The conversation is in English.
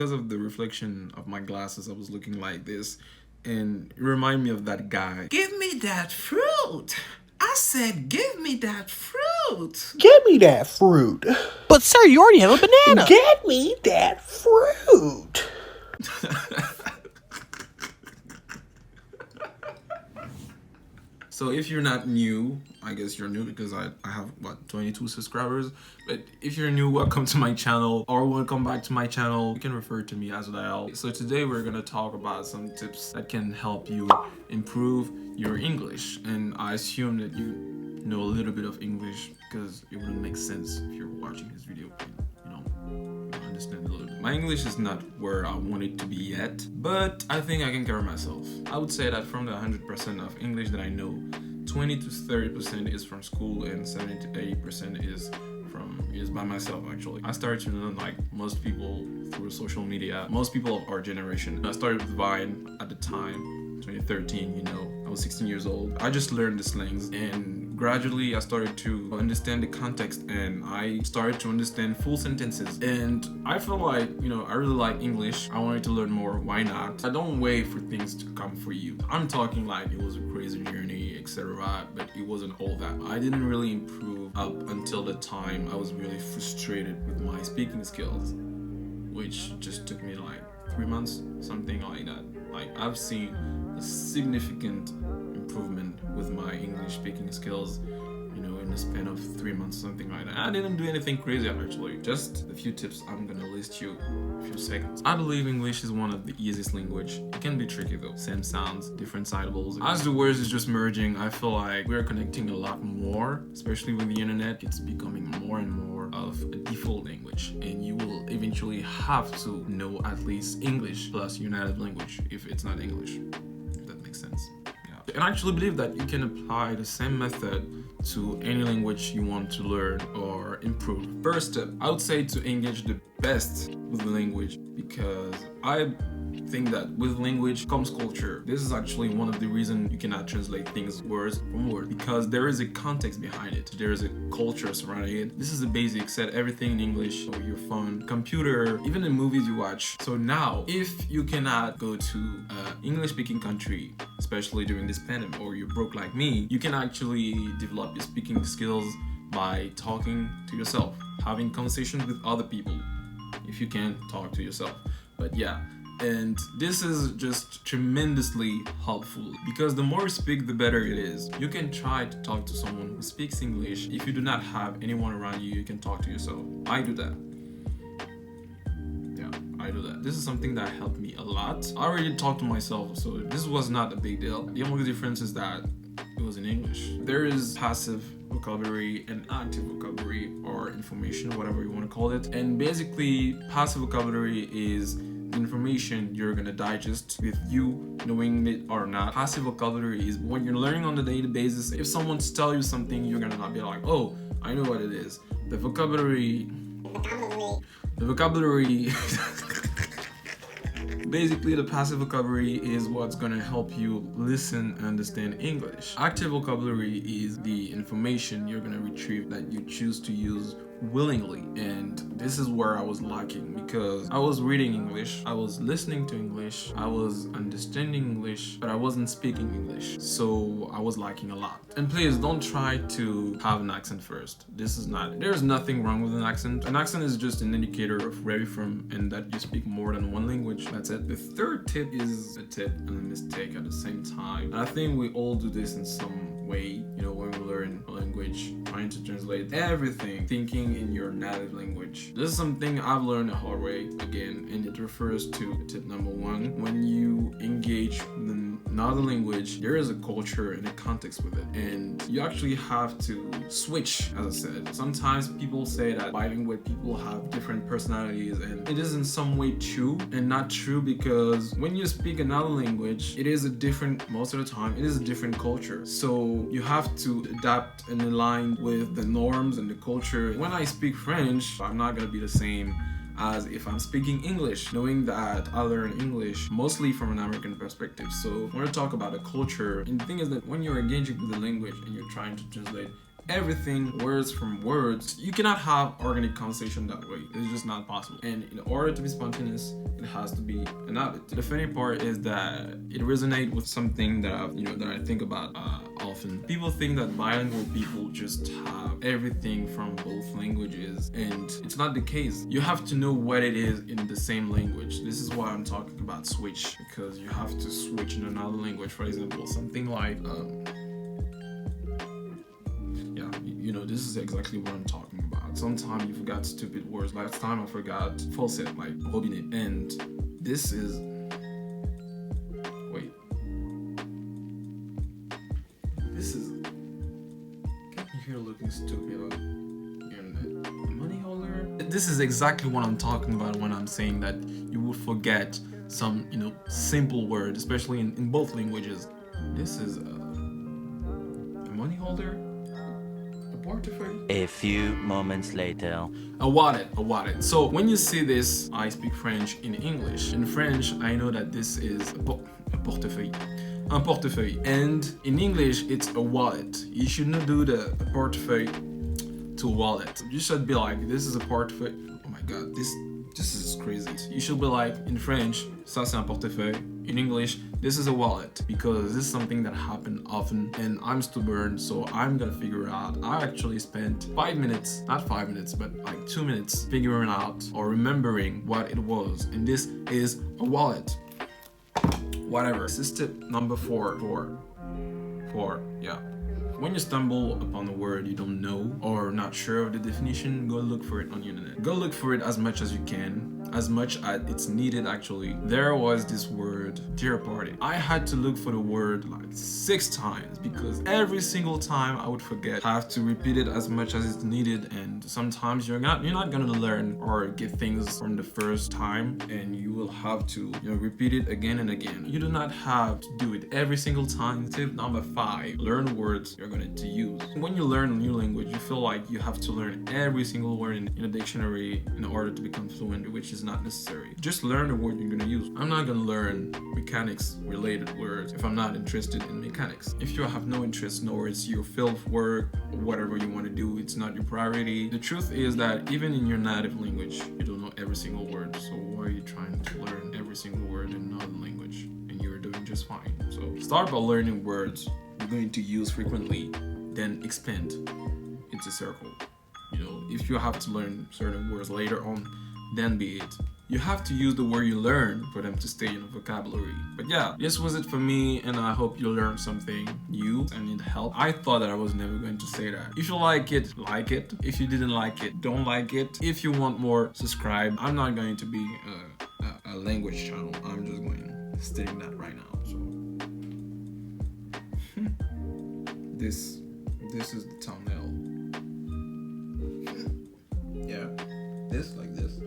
Because of the reflection of my glasses, I was looking like this, and it reminded me of that guy. Give me that fruit! I said, give me that fruit! Get me that fruit. But sir, you already have a banana. Get me that fruit. So if you're not new, I guess you're new because I have, 22 subscribers. But if you're new, welcome to my channel, or welcome back to my channel. You can refer to me as Lyle. So today we're gonna talk about some tips that can help you improve your English. And I assume that you know a little bit of English because it wouldn't make sense if you're watching this video. Understand a little bit. My English is not where I want it to be yet, but I think I can carry myself. I would say that from the 100% of English that I know, 20 to 30% is from school and 70 to 80% is by myself. Actually, I started to learn like most people through social media. Most people of our generation. I started with Vine at the time, 2013. I was 16 years old. I just learned the slangs, and gradually I started to understand the context, and I started to understand full sentences. And I feel like, I really like English. I wanted to learn more. Why not? I don't wait for things to come for you. I'm talking like it was a crazy journey, etc. But it wasn't all that. I didn't really improve up until the time I was really frustrated with my speaking skills, which just took me like 3 months, something like that. Like, I've seen a significant improvement with my English speaking skills, in the span of 3 months, something like that. I didn't do anything crazy actually, just a few tips I'm gonna list you in a few seconds. I believe English is one of the easiest language. It can be tricky though, same sounds, different syllables. As the words is just merging, I feel like we're connecting a lot more, especially with the internet. It's becoming more and more of a default language, and you will eventually have to know at least English plus your native language if it's not English, if that makes sense. And I actually believe that you can apply the same method to any language you want to learn or improve. First step, I would say to engage the best with the language, because I think that with language comes culture. This is actually one of the reasons you cannot translate things word from word, because there is a context behind it. There is a culture surrounding it. This is the basic. Set everything in English, or your phone, computer, even the movies you watch. So now, if you cannot go to an English-speaking country, especially during this pandemic, or you're broke like me, you can actually develop your speaking skills by talking to yourself, having conversations with other people, if you can talk to yourself. But yeah, and this is just tremendously helpful, because the more you speak, the better it is. You can try to talk to someone who speaks English. If you do not have anyone around you, you can talk to yourself. I do that. I do that. This is something that helped me a lot. I already talked to myself, so this was not a big deal. The only difference is that it was in English. There is passive vocabulary and active vocabulary, or information, whatever you want to call it. And basically, passive vocabulary is the information you're gonna digest with you knowing it or not. Passive vocabulary is when you're learning on a daily basis. If someone tells you something, you're gonna not be like, oh, I know what it is. The vocabulary basically, the passive vocabulary is what's gonna help you listen and understand English. Active vocabulary is the information you're gonna retrieve that you choose to use willingly. And this is where I was lacking, because I was reading English, I was listening to English, I was understanding English, but I wasn't speaking English. So I was lacking a lot. And please don't try to have an accent first. There's nothing wrong with an accent. An accent is just an indicator of where you're from and that you speak more than one language. That's it. The third tip is a tip and a mistake at the same time. And I think we all do this in some way, when we learn a language, trying to translate everything, thinking in your native language. This is something I've learned the hard way again, and it refers to tip number 1. When you engage in another language, there is a culture and a context with it, and you actually have to switch. As I said, sometimes people say that bilingual people have different personalities, and it is in some way true and not true, because when you speak another language, most of the time it is a different culture. So you have to adapt and align with the norms and the culture. When I speak French, I'm not gonna be the same as if I'm speaking English, knowing that I learn English mostly from an American perspective. So when we talk about a culture, and the thing is that when you're engaging with the language and you're trying to translate everything words from words. You cannot have organic conversation that way. It's just not possible. And in order to be spontaneous, it has to be an habit. The funny part is that it resonates with something that I think about often. People think that bilingual people just have everything from both languages, and it's not the case. You have to know what it is in the same language. This is why I'm talking about switch, because you have to switch in another language. For example, something like this is exactly what I'm talking about. Sometimes you forgot stupid words. Last time I forgot faucet, like robinet, and this is get me here looking stupid on the internet. Money holder. This is exactly what I'm talking about when I'm saying that you would forget some simple word, especially in both languages. This is a money holder. A few moments later. A wallet. So when you see this, I speak French in English. In French, I know that this is a portefeuille. Un portefeuille. And in English, it's a wallet. You should not do the portefeuille to wallet. You should be like, this is a portefeuille. Oh my god, this is crazy. You should be like, in French, ça c'est un portefeuille. In English, this is a wallet, because this is something that happened often, and I'm stubborn, so I'm gonna figure it out. I actually spent 5 minutes, not 5 minutes, but like 2 minutes figuring out or remembering what it was, and this is a wallet. Whatever. This is tip number 4. Yeah. When you stumble upon a word you don't know or not sure of the definition, go look for it on the internet. Go look for it as much as you can, as much as it's needed actually. There was this word, dinner party. I had to look for the word like 6 times, because every single time I would forget. I have to repeat it as much as it's needed, and sometimes you're not gonna learn or get things from the first time, and you will have to repeat it again and again. You do not have to do it every single time. Tip number 5, learn words you're going to use. When you learn a new language, you feel like you have to learn every single word in a dictionary in order to become fluent, which is not necessary. Just learn the word you're going to use. I'm not going to learn mechanics related words if I'm not interested in mechanics. If you have no interest, nor it's your field of work, or whatever you want to do, it's not your priority. The truth is that even in your native language, you don't know every single word. So why are you trying to learn every single word in another language? And you're doing just fine. So start by learning words you're going to use frequently, then expand. It's a circle. If you have to learn certain words later on, then be it. You have to use the word you learn for them to stay in the vocabulary. But yeah, this was it for me, and I hope you learned something new and need help. I thought that I was never going to say that. If you like it, like it. If you didn't like it, don't like it. If you want more, subscribe. I'm not going to be a language channel. I'm just going to stating that right now. So this is the thumbnail. Yeah, this like this.